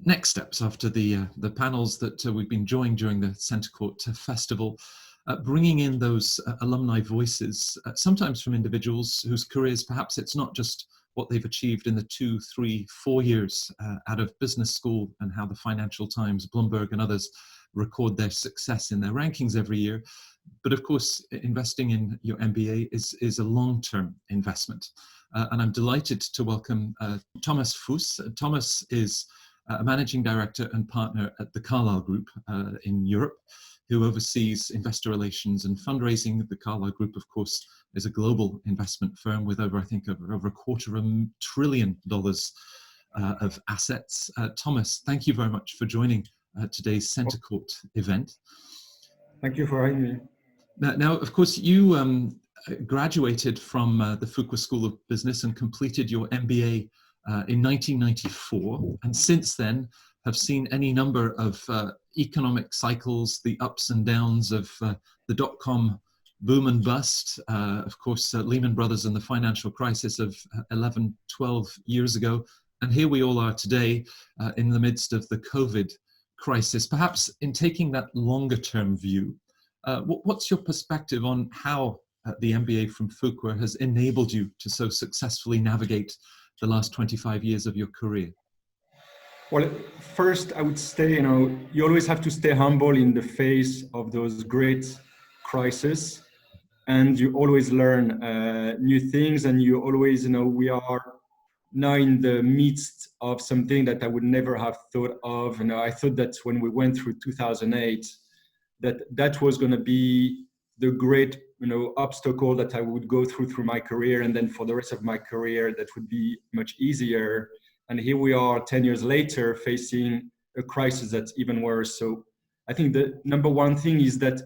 Next steps after the panels that we've been enjoying during the CentreCourt Festival, bringing in those alumni voices, sometimes from individuals whose careers, perhaps it's not just what they've achieved in the 2, 3, 4 years out of business school and how the Financial Times, Bloomberg and others record their success in their rankings every year. But of course, investing in your MBA is a long-term investment. And I'm delighted to welcome Thomas Fousse. Thomas is a managing director and partner at the Carlyle Group in Europe, who oversees investor relations and fundraising. The Carlyle Group, of course, is a global investment firm with over $250 billion of assets. Thomas, thank you very much for joining today's CentreCourt event. Thank you for having me. Now, of course, you graduated from the Fuqua School of Business and completed your MBA in 1994, and since then have seen any number of economic cycles, the ups and downs of the dot-com boom and bust, of course, Lehman Brothers and the financial crisis of 11, 12 years ago. And here we all are today in the midst of the COVID crisis. Perhaps in taking that longer term view, what's your perspective on how the MBA from Fuqua has enabled you to so successfully navigate the last 25 years of your career? Well, first I would say, you always have to stay humble in the face of those great crises, and you always learn new things, and you always, we are now in the midst of something that I would never have thought of. I thought that when we went through 2008, that was going to be the great, obstacle that I would go through my career, and then for the rest of my career, that would be much easier. And here we are 10 years later facing a crisis that's even worse. So I think the number one thing is that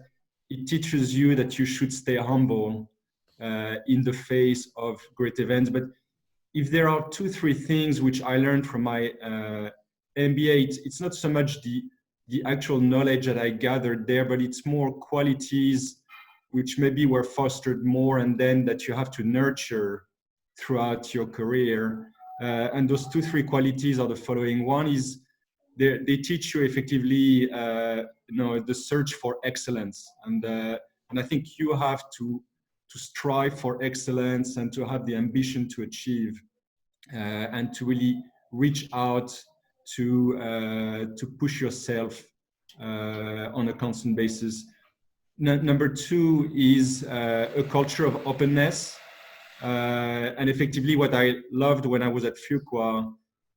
it teaches you that you should stay humble in the face of great events. But if there are 2, 3 things which I learned from my MBA, it's not so much the actual knowledge that I gathered there, but it's more qualities which maybe were fostered more and then that you have to nurture throughout your career. And those 2, 3 qualities are the following. One is they teach you effectively, the search for excellence. And I think you have to strive for excellence and to have the ambition to achieve and to really reach out to push yourself on a constant basis. Number 2 is a culture of openness. And effectively what I loved when I was at Fuqua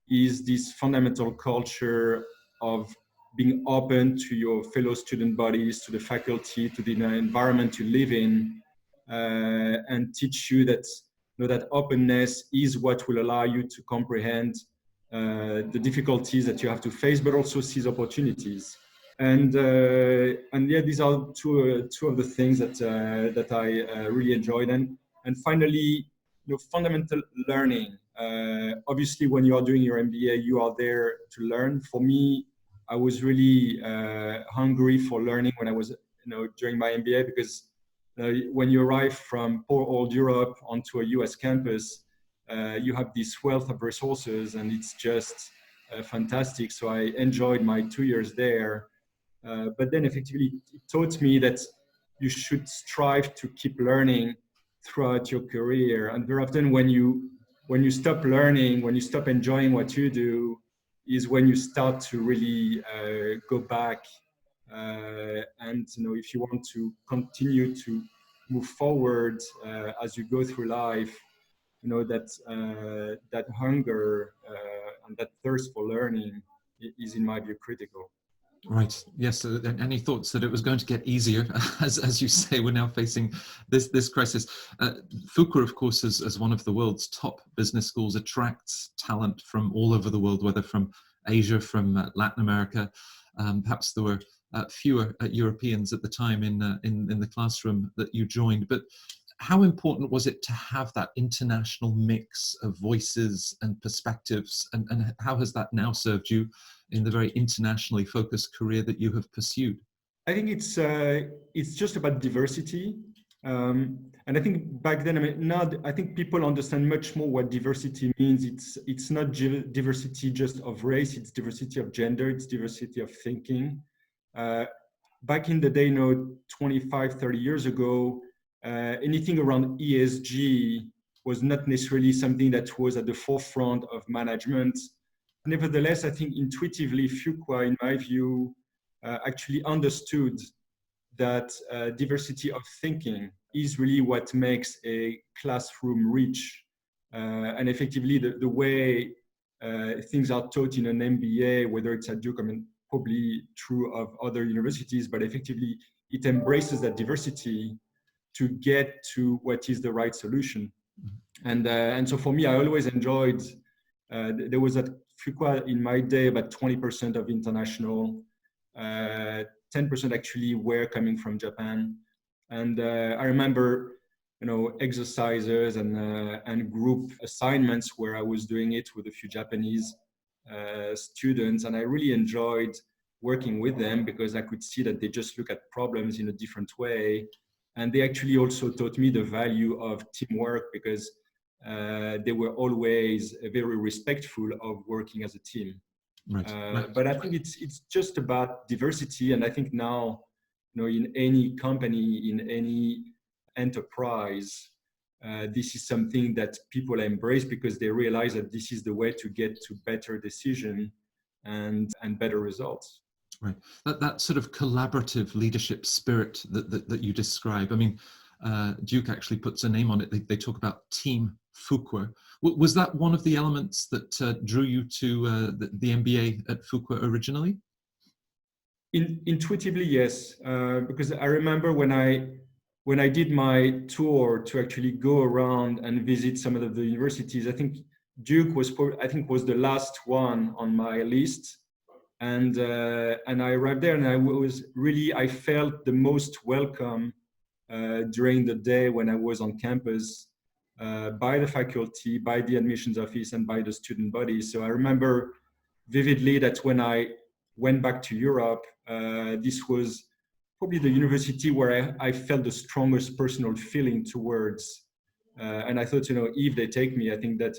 is this fundamental culture of being open to your fellow student bodies, to the faculty, to the environment you live in, and teach you that that openness is what will allow you to comprehend the difficulties that you have to face, but also seize opportunities. And yeah, these are two of the things that I really enjoyed. And finally, fundamental learning. Obviously, when you are doing your MBA, you are there to learn. For me, I was really hungry for learning when I was, during my MBA, because when you arrive from poor old Europe onto a US campus, you have this wealth of resources, and it's just fantastic. So I enjoyed my 2 years there. But then effectively, it taught me that you should strive to keep learning throughout your career. And very often when you stop learning, when you stop enjoying what you do, is when you start to really go back. And if you want to continue to move forward as you go through life, that hunger and that thirst for learning is, in my view, critical. Right. Yes. Any thoughts that it was going to get easier? As you say, we're now facing this crisis. Fuqua, of course, as one of the world's top business schools, attracts talent from all over the world, whether from Asia, from Latin America. Perhaps there were fewer Europeans at the time in the classroom that you joined. But how important was it to have that international mix of voices and perspectives, and how has that now served you in the very internationally focused career that you have pursued? I think it's just about diversity. And I think back then, I mean, now I think people understand much more what diversity means. It's not diversity just of race, it's diversity of gender, it's diversity of thinking. Back in the day, 25, 30 years ago, anything around ESG was not necessarily something that was at the forefront of management. Nevertheless, I think intuitively, Fuqua, in my view, actually understood that diversity of thinking is really what makes a classroom rich. And effectively, the way things are taught in an MBA, whether it's at Duke, I mean, probably true of other universities, but effectively, it embraces that diversity to get to what is the right solution. And so for me, I always enjoyed, there was at Fuqua in my day about 20% of international, 10% actually were coming from Japan. And I remember, exercises and group assignments where I was doing it with a few Japanese students. And I really enjoyed working with them because I could see that they just look at problems in a different way. And they actually also taught me the value of teamwork because they were always very respectful of working as a team. Right. But I think it's just about diversity, and I think now, in any company, in any enterprise, this is something that people embrace because they realize that this is the way to get to better decision and better results. Right. That sort of collaborative leadership spirit that you describe. I mean, Duke actually puts a name on it. They talk about Team Fuqua. Was that one of the elements that drew you to the MBA at Fuqua originally? Intuitively, yes. Because I remember when I did my tour to actually go around and visit some of the universities, I think Duke was the last one on my list. And I arrived there, and I felt the most welcome during the day when I was on campus by the faculty, by the admissions office, and by the student body. So I remember vividly that when I went back to Europe, this was probably the university where I felt the strongest personal feeling towards. And I thought, if they take me, I think that,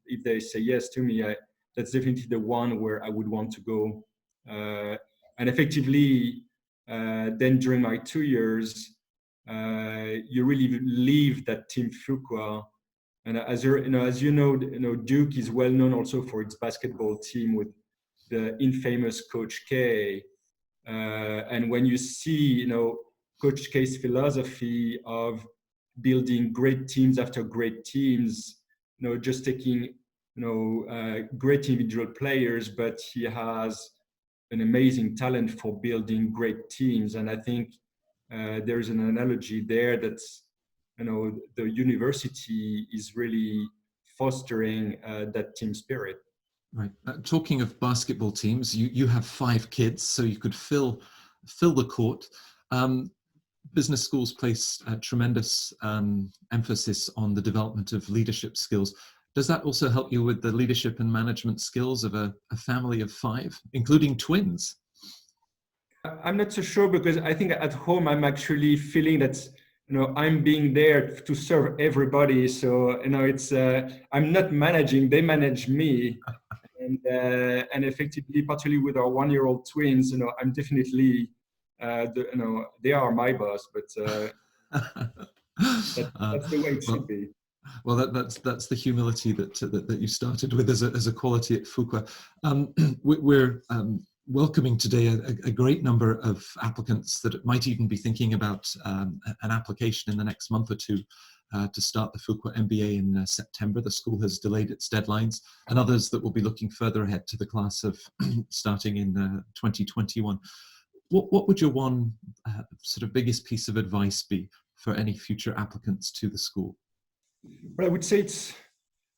if they say yes to me, that's definitely the one where I would want to go. And effectively, then during my 2 years, you really leave that Team Fuqua. And as you know, Duke is well known also for its basketball team with the infamous Coach K. And when you see, Coach K's philosophy of building great teams after great teams, just taking, great individual players, but he has an amazing talent for building great teams. And I think there's an analogy there that's, the university is really fostering that team spirit. Right. Talking of basketball teams, you have 5 kids, so you could fill the court. Business schools place tremendous emphasis on the development of leadership skills. Does that also help you with the leadership and management skills of a family of 5, including twins? I'm not so sure, because I think at home I'm actually feeling that I'm being there to serve everybody. So it's I'm not managing; they manage me. And effectively, particularly with our 1-year-old twins, I'm definitely they are my boss, but that's the way it should be. Well, that's the humility that you started with as a quality at Fuqua. We're welcoming today a great number of applicants that might even be thinking about an application in the next month or two to start the Fuqua MBA in September. The school has delayed its deadlines, and others that will be looking further ahead to the class of starting in 2021. What would your one sort of biggest piece of advice be for any future applicants to the school? Well, I would say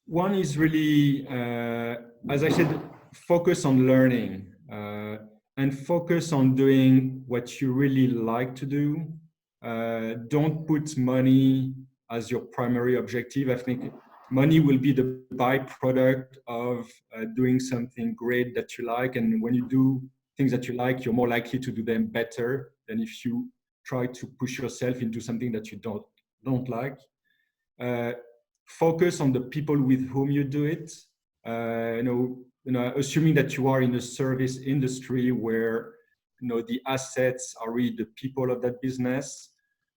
one is really, as I said, focus on learning and focus on doing what you really like to do. Don't put money as your primary objective. I think money will be the byproduct of doing something great that you like. And when you do things that you like, you're more likely to do them better than if you try to push yourself into something that you don't like. Focus on the people with whom you do it. Assuming that you are in a service industry where the assets are really the people of that business,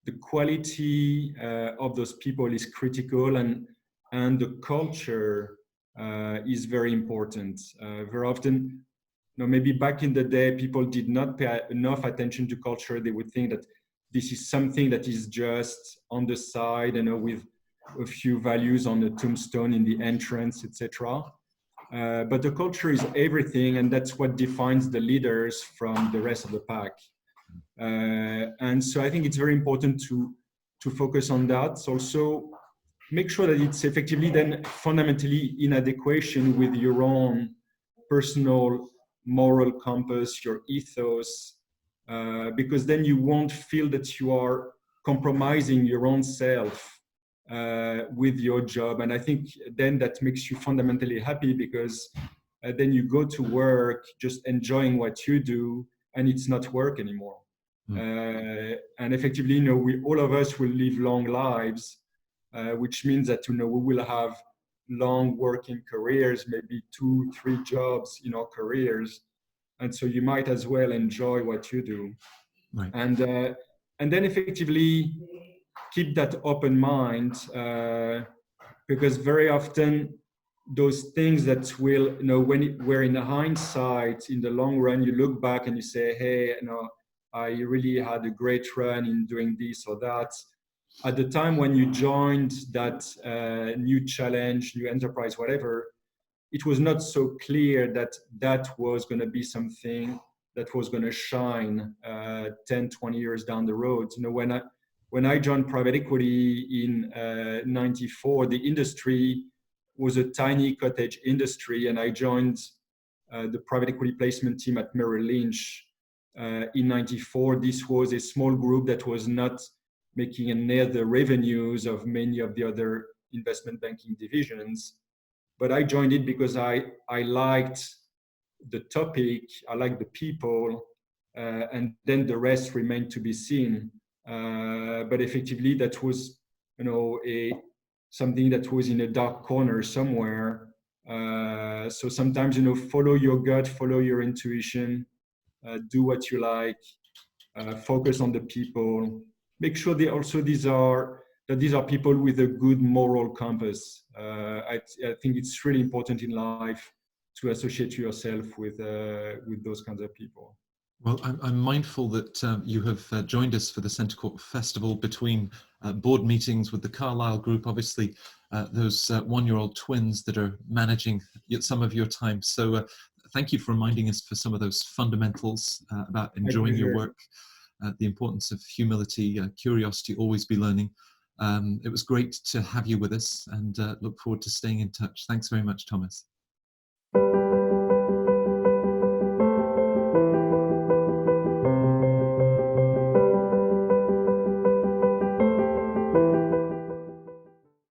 the quality of those people is critical, and the culture is very important. Very often, maybe back in the day, people did not pay enough attention to culture. They would think that this is something that is just on the side, with a few values on the tombstone in the entrance, etc. But the culture is everything, and that's what defines the leaders from the rest of the pack. And so I think it's very important to focus on that. Also, make sure that it's effectively then fundamentally in adequation with your own personal moral compass, your ethos, because then you won't feel that you are compromising your own self with your job. And I think then that makes you fundamentally happy, because then you go to work just enjoying what you do, and it's not work anymore. And effectively, all of us will live long lives, which means that we will have long working careers, maybe 2-3 jobs in our careers, and so you might as well enjoy what you do. Right. And then effectively keep that open mind, because very often those things that will, where in hindsight, in the long run, you look back and you say, hey, I really had a great run in doing this or that. At the time when you joined that new challenge, new enterprise, whatever, it was not so clear that that was going to be something that was going to shine 10, 20 years down the road. When I joined private equity in '94, the industry was a tiny cottage industry, and I joined the private equity placement team at Merrill Lynch in '94. This was a small group that was not making near the revenues of many of the other investment banking divisions. But I joined it because I liked the topic, I liked the people, and then the rest remained to be seen. But effectively, that was, something that was in a dark corner somewhere. So sometimes, follow your gut, follow your intuition, do what you like, focus on the people. Make sure these are people with a good moral compass. I think it's really important in life to associate yourself with those kinds of people. Well, I'm mindful that you have joined us for the CentreCourt Festival between board meetings with the Carlyle group, obviously those one-year-old twins that are managing some of your time. So thank you for reminding us for some of those fundamentals about enjoying your work, the importance of humility, curiosity, always be learning. It was great to have you with us, and look forward to staying in touch. Thanks very much, Thomas.